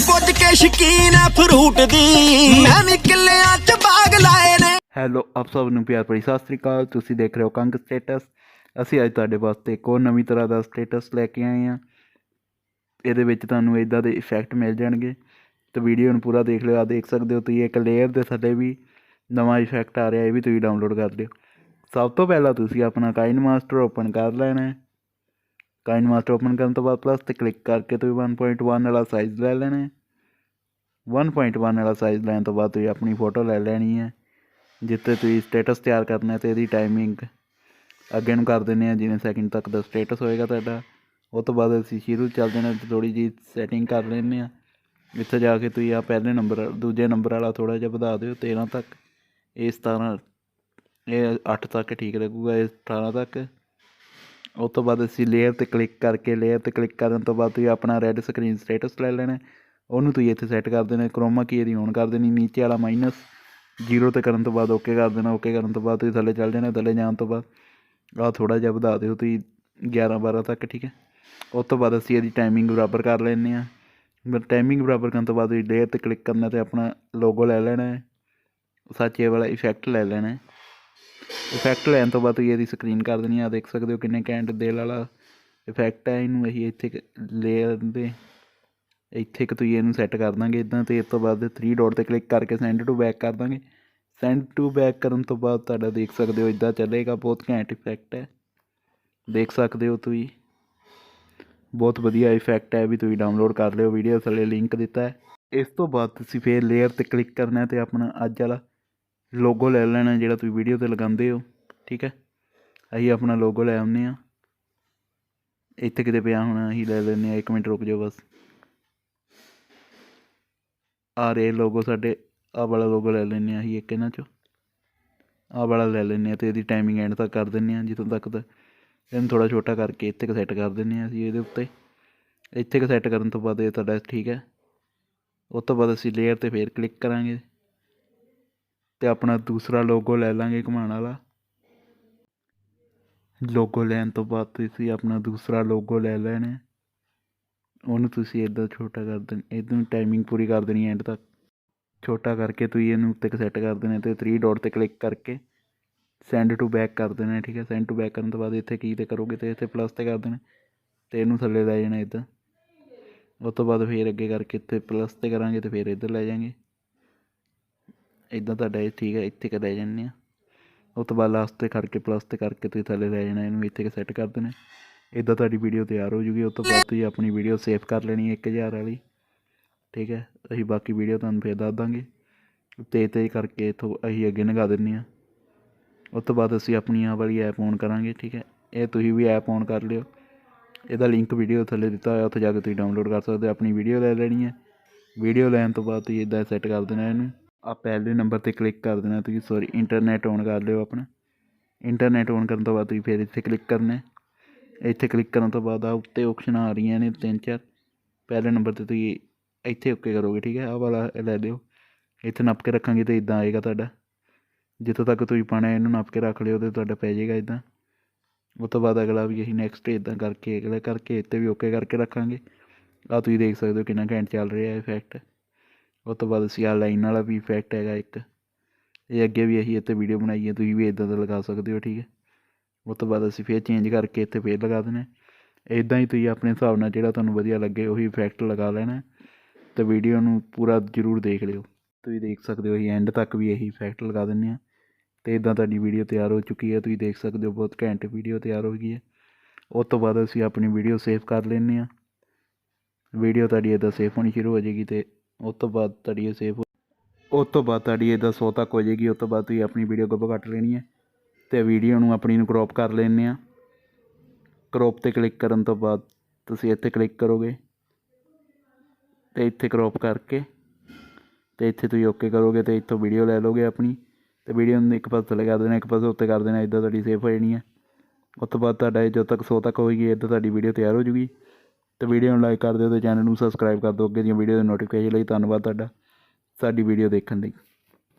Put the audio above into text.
ਪੁੱਜ ਕੇ ਸ਼ਕੀਨ ਹੈ ਫਰੂਟ ਦੀ ਮੈਂ ਵੀ ਕਿੱਲਿਆਂ ਚ ਬਾਗ ਲਾਏ ਨੇ। ਹੈਲੋ ਆਪ ਸਭ ਨੂੰ ਪਿਆਰ ਭਰੀ ਸਤਿ ਸ੍ਰੀ ਅਕਾਲ। ਤੁਸੀਂ ਦੇਖ ਰਹੇ ਹੋ ਕੰਗ ਸਟੇਟਸ। ਅਸੀਂ ਅੱਜ ਤੁਹਾਡੇ ਵਾਸਤੇ ਇੱਕ ਹੋਰ ਨਵੀਂ ਤਰ੍ਹਾਂ ਦਾ ਸਟੇਟਸ ਲੈ ਕੇ ਆਏ ਹਾਂ। ਇਹਦੇ ਵਿੱਚ ਤੁਹਾਨੂੰ ਇੱਦਾਂ ਦੇ ਇਫੈਕਟ ਮਿਲ ਜਾਣਗੇ ਤੇ ਵੀਡੀਓ ਨੂੰ ਪੂਰਾ ਦੇਖ ਲਿਓ। ਆ ਦੇਖ ਸਕਦੇ ਹੋ ਤੁਸੀਂ ਇੱਕ ਲੇਅਰ ਦੇ ਥੱਲੇ ਵੀ ਨਵਾਂ ਇਫੈਕਟ ਆ ਰਿਹਾ, ਇਹ ਵੀ ਤੁਸੀਂ ਡਾਊਨਲੋਡ ਕਰ ਲਿਓ। ਸਭ ਤੋਂ ਪਹਿਲਾਂ ਤੁਸੀਂ ਆਪਣਾ ਕਾਈਨਮਾਸਟਰ ਓਪਨ ਕਰ ਲੈਣਾ ਹੈ। ਕਾਈਨਮਾਸਟਰ ਓਪਨ ਕਰਨ ਤੋਂ ਬਾਅਦ ਪਲੱਸ 'ਤੇ ਕਲਿੱਕ ਕਰਕੇ ਤੁਸੀਂ 1.1 ਵਾਲਾ ਸਾਈਜ਼ ਲੈ ਲੈਣਾ ਹੈ। 1.1 ਵਾਲਾ ਸਾਈਜ਼ ਲੈਣ ਤੋਂ ਬਾਅਦ ਤੁਸੀਂ ਆਪਣੀ ਫੋਟੋ ਲੈ ਲੈਣੀ ਹੈ ਜਿੱਥੇ ਤੁਸੀਂ ਸਟੇਟਸ ਤਿਆਰ ਕਰਨਾ। ਅਤੇ ਇਹਦੀ ਟਾਈਮਿੰਗ ਅੱਗੇ ਨੂੰ ਕਰ ਦਿੰਦੇ ਹਾਂ, ਜਿਵੇਂ ਸੈਕਿੰਡ ਤੱਕ ਦਾ ਸਟੇਟਸ ਹੋਏਗਾ ਤੁਹਾਡਾ। ਉਹ ਤੋਂ ਬਾਅਦ ਅਸੀਂ ਸ਼ੁਰੂ ਚੱਲ ਜਾਣਾ ਅਤੇ ਥੋੜ੍ਹੀ ਜਿਹੀ ਸੈਟਿੰਗ ਕਰ ਲੈਂਦੇ ਹਾਂ। ਇੱਥੇ ਜਾ ਕੇ ਤੁਸੀਂ ਆ ਪਹਿਲੇ ਨੰਬਰ ਦੂਜੇ ਨੰਬਰ ਵਾਲਾ ਥੋੜ੍ਹਾ ਜਿਹਾ ਵਧਾ ਦਿਓ 13 ਤੱਕ, ਇਹ 17, ਇਹ 8 ਤੱਕ ਠੀਕ ਲੱਗੂਗਾ, ਇਹ 18 ਤੱਕ। ਉਸ ਤੋਂ ਬਾਅਦ ਅਸੀਂ ਲੇਅਰ 'ਤੇ ਕਲਿੱਕ ਕਰਕੇ ਲੇਅਰ 'ਤੇ ਕਲਿੱਕ ਕਰਨ ਤੋਂ ਬਾਅਦ ਤੁਸੀਂ ਆਪਣਾ ਰੈੱਡ ਸਕਰੀਨ ਸਟੇਟਸ ਲੈ ਲੈਣਾ। ਉਹਨੂੰ ਤੁਸੀਂ ਇੱਥੇ ਸੈੱਟ ਕਰ ਦੇਣਾ, ਕਰੋਮਾ ਕੀ ਇਹਦੀ ਔਨ ਕਰ ਦੇਣੀ। ਨੀਚੇ ਵਾਲਾ -0 'ਤੇ ਕਰਨ ਤੋਂ ਬਾਅਦ ਓਕੇ ਕਰ ਦੇਣਾ। ਓਕੇ ਕਰਨ ਤੋਂ ਬਾਅਦ ਤੁਸੀਂ ਥੱਲੇ ਚੱਲ ਜਾਣਾ। ਥੱਲੇ ਜਾਣ ਤੋਂ ਬਾਅਦ ਆਹ ਥੋੜ੍ਹਾ ਜਿਹਾ ਵਧਾ ਦਿਓ ਤੁਸੀਂ 11-12 ਤੱਕ, ਠੀਕ ਹੈ। ਉਸ ਤੋਂ ਬਾਅਦ ਅਸੀਂ ਇਹਦੀ ਟਾਈਮਿੰਗ ਬਰਾਬਰ ਕਰ ਲੈਂਦੇ ਹਾਂ। ਟਾਈਮਿੰਗ ਬਰਾਬਰ ਕਰਨ ਤੋਂ ਬਾਅਦ ਤੁਸੀਂ ਲੇਅਰ 'ਤੇ ਕਲਿੱਕ ਕਰਨਾ ਅਤੇ ਆਪਣਾ ਲੋਗੋ ਲੈ ਲੈਣਾ ਹੈ। ਸੱਚ ਇਹ ਵਾਲਾ ਇਫੈਕਟ ਲੈ ਲੈਣਾ ਹੈ। ਇਫੈਕਟ ਲੈਣ ਤੋਂ ਬਾਅਦ ਤੁਸੀਂ ਇਹਦੀ ਸਕਰੀਨ ਕਰ ਦੇਣੀ ਆ। ਦੇਖ ਸਕਦੇ ਹੋ ਕਿੰਨੇ ਘੈਂਟ ਦਿਲ ਵਾਲਾ ਇਫੈਕਟ ਹੈ। ਇਹਨੂੰ ਅਸੀਂ ਇੱਥੇ ਲੇਅਰ ਦੇ ਇੱਥੇ ਇੱਕ ਤੁਸੀਂ ਇਹਨੂੰ ਸੈੱਟ ਕਰ ਦਾਂਗੇ ਇੱਦਾਂ। ਅਤੇ ਇਸ ਤੋਂ ਬਾਅਦ 3 ਡੋਟ 'ਤੇ ਕਲਿੱਕ ਕਰਕੇ ਸੈਂਡ ਟੂ ਬੈਕ ਕਰ ਦਾਂਗੇ। ਸੈਂਡ ਟੂ ਬੈਕ ਕਰਨ ਤੋਂ ਬਾਅਦ ਤੁਹਾਡਾ ਦੇਖ ਸਕਦੇ ਹੋ ਇੱਦਾਂ ਚੱਲੇਗਾ। ਬਹੁਤ ਘੈਂਟ ਇਫੈਕਟ ਹੈ, ਦੇਖ ਸਕਦੇ ਹੋ ਤੁਸੀਂ। ਬਹੁਤ ਵਧੀਆ ਇਫੈਕਟ ਹੈ, ਵੀ ਤੁਸੀਂ ਡਾਊਨਲੋਡ ਕਰ ਲਿਓ। ਵੀਡੀਓ ਥੱਲੇ ਲਿੰਕ ਦਿੱਤਾ ਹੈ। ਇਸ ਤੋਂ ਬਾਅਦ ਤੁਸੀਂ ਫਿਰ ਲੇਅਰ 'ਤੇ ਕਲਿੱਕ ਕਰਨਾ ਅਤੇ ਆਪਣਾ ਅੱਜ ਵਾਲਾ ਲੋਗੋ ਲੈ ਲੈਣਾ ਜਿਹੜਾ ਤੁਸੀਂ ਵੀਡੀਓ 'ਤੇ ਲਗਾਉਂਦੇ ਹੋ, ਠੀਕ ਹੈ। ਅਸੀਂ ਆਪਣਾ ਲੋਗੋ ਲੈ ਆਉਂਦੇ ਹਾਂ। ਇੱਥੇ ਕਿਤੇ ਪਿਆ ਹੋਣਾ, ਅਸੀਂ ਲੈ ਲੈਂਦੇ ਹਾਂ। 1 ਮਿੰਟ ਰੁਕ ਜਾਓ ਬਸ। ਆ ਰਹੇ ਲੋਗੋ ਸਾਡੇ, ਆਹ ਵਾਲਾ ਲੋਗੋ ਲੈ ਲੈਂਦੇ ਹਾਂ ਅਸੀਂ ਇੱਕ ਇਹਨਾਂ 'ਚੋਂ। ਆਹ ਵਾਲਾ ਲੈ ਲੈਂਦੇ ਹਾਂ ਅਤੇ ਇਹਦੀ ਟਾਈਮਿੰਗ ਐਂਡ ਤੱਕ ਕਰ ਦਿੰਦੇ ਹਾਂ, ਜਿੱਥੋਂ ਤੱਕ ਦਾ। ਇਹਨੂੰ ਥੋੜ੍ਹਾ ਛੋਟਾ ਕਰਕੇ ਇੱਥੇ ਕੁ ਸੈੱਟ ਕਰ ਦਿੰਦੇ ਹਾਂ ਅਸੀਂ ਇਹਦੇ ਉੱਤੇ। ਇੱਥੇ ਕੁ ਸੈੱਟ ਕਰਨ ਤੋਂ ਬਾਅਦ ਇਹ ਤੁਹਾਡਾ ਠੀਕ ਹੈ। ਉਸ ਤੋਂ ਬਾਅਦ ਅਸੀਂ ਲੇਅਰ 'ਤੇ ਫਿਰ ਕਲਿੱਕ ਕਰਾਂਗੇ ਅਤੇ ਆਪਣਾ ਦੂਸਰਾ ਲੋਗੋ ਲੈ ਲਾਂਗੇ ਘੁਮਾਉਣ ਵਾਲਾ। ਲੋਗੋ ਲੈਣ ਤੋਂ ਬਾਅਦ ਤੁਸੀਂ ਆਪਣਾ ਦੂਸਰਾ ਲੋਗੋ ਲੈ ਲੈਣਾ। ਉਹਨੂੰ ਤੁਸੀਂ ਇੱਦਾਂ ਛੋਟਾ ਕਰ ਦੇਣਾ, ਇਹਨੂੰ ਟਾਈਮਿੰਗ ਪੂਰੀ ਕਰ ਦੇਣੀ ਐਂਡ ਤੱਕ। ਛੋਟਾ ਕਰਕੇ ਤੁਸੀਂ ਇਹਨੂੰ ਉੱਤੇ ਸੈੱਟ ਕਰ ਦੇਣਾ ਅਤੇ 3 ਡੋਟ 'ਤੇ ਕਲਿੱਕ ਕਰਕੇ ਸੈਂਡ ਟੂ ਬੈਕ ਕਰ ਦੇਣਾ, ਠੀਕ ਹੈ। ਸੈਂਡ ਟੂ ਬੈਕ ਕਰਨ ਤੋਂ ਬਾਅਦ ਇੱਥੇ ਕੀ 'ਤੇ ਕਰੋਗੇ ਅਤੇ ਇੱਥੇ ਪਲੱਸ 'ਤੇ ਕਰ ਦੇਣਾ ਅਤੇ ਇਹਨੂੰ ਥੱਲੇ ਲੈ ਜਾਣਾ ਇੱਦਾਂ। ਉਸ ਤੋਂ ਬਾਅਦ ਫਿਰ ਅੱਗੇ ਕਰਕੇ ਇੱਥੇ ਪਲੱਸ 'ਤੇ ਕਰਾਂਗੇ ਅਤੇ ਫਿਰ ਇੱਧਰ ਲੈ ਜਾਵਾਂਗੇ ਇੱਦਾਂ ਤੁਹਾਡਾ ਇਹ ਠੀਕ ਹੈ। ਇੱਥੇ ਕੁ ਲੈ ਜਾਂਦੇ ਹਾਂ। ਉਸ ਤੋਂ ਬਾਅਦ ਲਾਸਟ 'ਤੇ ਖੜ ਕੇ ਪਲੱਸ 'ਤੇ ਕਰਕੇ ਤੁਸੀਂ ਥੱਲੇ ਲੈ ਜਾਣਾ, ਇਹਨੂੰ ਇੱਥੇ ਕੁ ਸੈੱਟ ਕਰ ਦੇਣਾ। ਇੱਦਾਂ ਤੁਹਾਡੀ ਵੀਡੀਓ ਤਿਆਰ ਹੋ ਜੂਗੀ। ਉਸ ਤੋਂ ਬਾਅਦ ਤੁਸੀਂ ਆਪਣੀ ਵੀਡੀਓ ਸੇਵ ਕਰ ਲੈਣੀ 1000 ਵਾਲੀ, ਠੀਕ ਹੈ। ਅਸੀਂ ਬਾਕੀ ਵੀਡੀਓ ਤੁਹਾਨੂੰ ਫਿਰ ਦੱਸ ਦਾਂਗੇ। ਤੇਜ਼ ਕਰਕੇ ਇੱਥੋਂ ਅਸੀਂ ਅੱਗੇ ਲੰਘਾ ਦਿੰਦੇ ਹਾਂ। ਉਸ ਤੋਂ ਬਾਅਦ ਅਸੀਂ ਆਪਣੀ ਆਹ ਵਾਲੀ ਐਪ ਔਨ ਕਰਾਂਗੇ, ਠੀਕ ਹੈ। ਇਹ ਤੁਸੀਂ ਵੀ ਐਪ ਔਨ ਕਰ ਲਿਓ। ਇਹਦਾ ਲਿੰਕ ਵੀਡੀਓ ਥੱਲੇ ਦਿੱਤਾ ਹੋਇਆ, ਉੱਥੇ ਜਾ ਕੇ ਤੁਸੀਂ ਡਾਊਨਲੋਡ ਕਰ ਸਕਦੇ ਹੋ। ਆਪਣੀ ਵੀਡੀਓ ਲੈ ਲੈਣੀ ਹੈ। ਵੀਡੀਓ ਲੈਣ ਤੋਂ ਬਾਅਦ ਤੁਸੀਂ ਇੱਦਾਂ ਸੈੱਟ ਕਰ ਦੇਣਾ ਇਹਨੂੰ। ਆਹ ਪਹਿਲੇ ਨੰਬਰ 'ਤੇ ਕਲਿੱਕ ਕਰ ਦੇਣਾ ਤੁਸੀਂ, ਇੰਟਰਨੈਟ ਔਨ ਕਰ ਲਿਓ ਆਪਣਾ। ਇੰਟਰਨੈਟ ਔਨ ਕਰਨ ਤੋਂ ਬਾਅਦ ਤੁਸੀਂ ਫਿਰ ਇੱਥੇ ਕਲਿੱਕ ਕਰਨਾ। ਇੱਥੇ ਕਲਿੱਕ ਕਰਨ ਤੋਂ ਬਾਅਦ ਆਹ ਉੱਤੇ ਓਪਸ਼ਨਾਂ ਆ ਰਹੀਆਂ ਨੇ 3-4। ਪਹਿਲੇ ਨੰਬਰ 'ਤੇ ਤੁਸੀਂ ਇੱਥੇ ਓਕੇ ਕਰੋਗੇ, ਠੀਕ ਹੈ। ਆਹ ਵਾਲਾ ਲੈ ਲਿਓ। ਇੱਥੇ ਨੱਪ ਕੇ ਰੱਖਾਂਗੇ ਤਾਂ ਇੱਦਾਂ ਆਏਗਾ ਤੁਹਾਡਾ। ਜਿੱਥੋਂ ਤੱਕ ਤੁਸੀਂ ਪਾਉਣਾ ਇਹਨੂੰ ਨੱਪ ਕੇ ਰੱਖ ਲਿਓ ਅਤੇ ਤੁਹਾਡਾ ਪੈ ਜਾਏਗਾ ਇੱਦਾਂ। ਉਸ ਤੋਂ ਬਾਅਦ ਅਗਲਾ ਵੀ ਅਸੀਂ ਨੈਕਸਟ ਇੱਦਾਂ ਕਰਕੇ ਅਗਲਾ ਕਰਕੇ ਇੱਥੇ ਵੀ ਓਕੇ ਕਰਕੇ ਰੱਖਾਂਗੇ। ਆਹ ਤੁਸੀਂ ਦੇਖ ਸਕਦੇ ਹੋ ਕਿੰਨਾ ਘੈਂਟ ਚੱਲ ਰਿਹਾ ਇਫੈਕਟ। ਉਸ ਤੋਂ ਬਾਅਦ ਅਸੀਂ ਆਹ ਲਾਈਨ ਵਾਲਾ ਵੀ ਇਫੈਕਟ ਹੈਗਾ ਇੱਕ, ਇਹ ਅੱਗੇ ਵੀ ਅਸੀਂ ਇੱਥੇ ਵੀਡੀਓ ਬਣਾਈ ਹੈ, ਤੁਸੀਂ ਵੀ ਇੱਦਾਂ ਦਾ ਲਗਾ ਸਕਦੇ ਹੋ, ਠੀਕ ਹੈ। ਉਸ ਤੋਂ ਬਾਅਦ ਅਸੀਂ ਫਿਰ ਚੇਂਜ ਕਰਕੇ ਇੱਥੇ ਫਿਰ ਲਗਾ ਦੇਣਾ। ਇੱਦਾਂ ਹੀ ਤੁਸੀਂ ਆਪਣੇ ਹਿਸਾਬ ਨਾਲ ਜਿਹੜਾ ਤੁਹਾਨੂੰ ਵਧੀਆ ਲੱਗੇ ਉਹੀ ਇਫੈਕਟ ਲਗਾ ਲੈਣਾ ਅਤੇ ਵੀਡੀਓ ਨੂੰ ਪੂਰਾ ਜ਼ਰੂਰ ਦੇਖ ਲਿਓ। ਤੁਸੀਂ ਦੇਖ ਸਕਦੇ ਹੋ ਅਸੀਂ ਐਂਡ ਤੱਕ ਵੀ ਇਹੀ ਇਫੈਕਟ ਲਗਾ ਦਿੰਦੇ ਹਾਂ ਅਤੇ ਇੱਦਾਂ ਤੁਹਾਡੀ ਵੀਡੀਓ ਤਿਆਰ ਹੋ ਚੁੱਕੀ ਹੈ। ਤੁਸੀਂ ਦੇਖ ਸਕਦੇ ਹੋ ਬਹੁਤ ਘੈਂਟ ਵੀਡੀਓ ਤਿਆਰ ਹੋ ਗਈ ਹੈ। ਉਸ ਤੋਂ ਬਾਅਦ ਅਸੀਂ ਆਪਣੀ ਵੀਡੀਓ ਸੇਵ ਕਰ ਲੈਂਦੇ ਹਾਂ। ਵੀਡੀਓ ਤੁਹਾਡੀ ਇੱਦਾਂ ਸੇਵ ਹੋਣੀ ਸ਼ੁਰੂ ਹੋ ਜਾਏਗੀ ਅਤੇ ਉਸ ਤੋਂ ਬਾਅਦ ਤੁਹਾਡੀ ਇਹ ਸੇਵ ਉਸ ਤੋਂ ਬਾਅਦ ਤੁਹਾਡੀ ਇੱਦਾਂ 100 ਤੱਕ ਹੋ ਜਾਏਗੀ। ਉਸ ਤੋਂ ਬਾਅਦ ਤੁਸੀਂ ਆਪਣੀ ਵੀਡੀਓ ਅੱਗੋਂ ਕੱਟ ਲੈਣੀ ਹੈ ਅਤੇ ਵੀਡੀਓ ਨੂੰ ਆਪਣੀ ਨੂੰ ਕਰੋਪ ਕਰ ਲੈਂਦੇ ਹਾਂ। ਕਰੋਪ 'ਤੇ ਕਲਿੱਕ ਕਰਨ ਤੋਂ ਬਾਅਦ ਤੁਸੀਂ ਇੱਥੇ ਕਲਿੱਕ ਕਰੋਗੇ ਅਤੇ ਇੱਥੇ ਕਰੋਪ ਕਰਕੇ ਅਤੇ ਇੱਥੇ ਤੁਸੀਂ ਓਕੇ ਕਰੋਗੇ ਅਤੇ ਇੱਥੋਂ ਵੀਡੀਓ ਲੈ ਲਓਗੇ ਆਪਣੀ ਅਤੇ ਵੀਡੀਓ ਨੂੰ ਇੱਕ ਪਾਸੇ ਥੱਲੇ ਕਰ ਦੇਣਾ, ਇੱਕ ਪਾਸੇ ਉੱਤੇ ਕਰ ਦੇਣਾ। ਇੱਦਾਂ ਤੁਹਾਡੀ ਸੇਵ ਹੋ ਜਾਣੀ ਹੈ। ਉਸ ਤੋਂ ਬਾਅਦ ਤੁਹਾਡਾ ਜਦੋਂ ਤੱਕ 100 ਤੱਕ ਹੋਏਗੀ ਇੱਦਾਂ ਤੁਹਾਡੀ ਵੀਡੀਓ ਤਿਆਰ ਹੋ ਜੂਗੀ। ਅਤੇ ਵੀਡੀਓ ਨੂੰ ਲਾਈਕ ਕਰ ਦਿਓ ਅਤੇ ਚੈਨਲ ਨੂੰ ਸਬਸਕ੍ਰਾਈਬ ਕਰ ਦਿਓ। ਅੱਗੇ ਦੀਆਂ ਵੀਡੀਓ ਦੇ ਨੋਟੀਫਿਕੇਸ਼ਨ ਲਈ ਧੰਨਵਾਦ ਤੁਹਾਡਾ ਸਾਡੀ ਵੀਡੀਓ ਦੇਖਣ ਲਈ।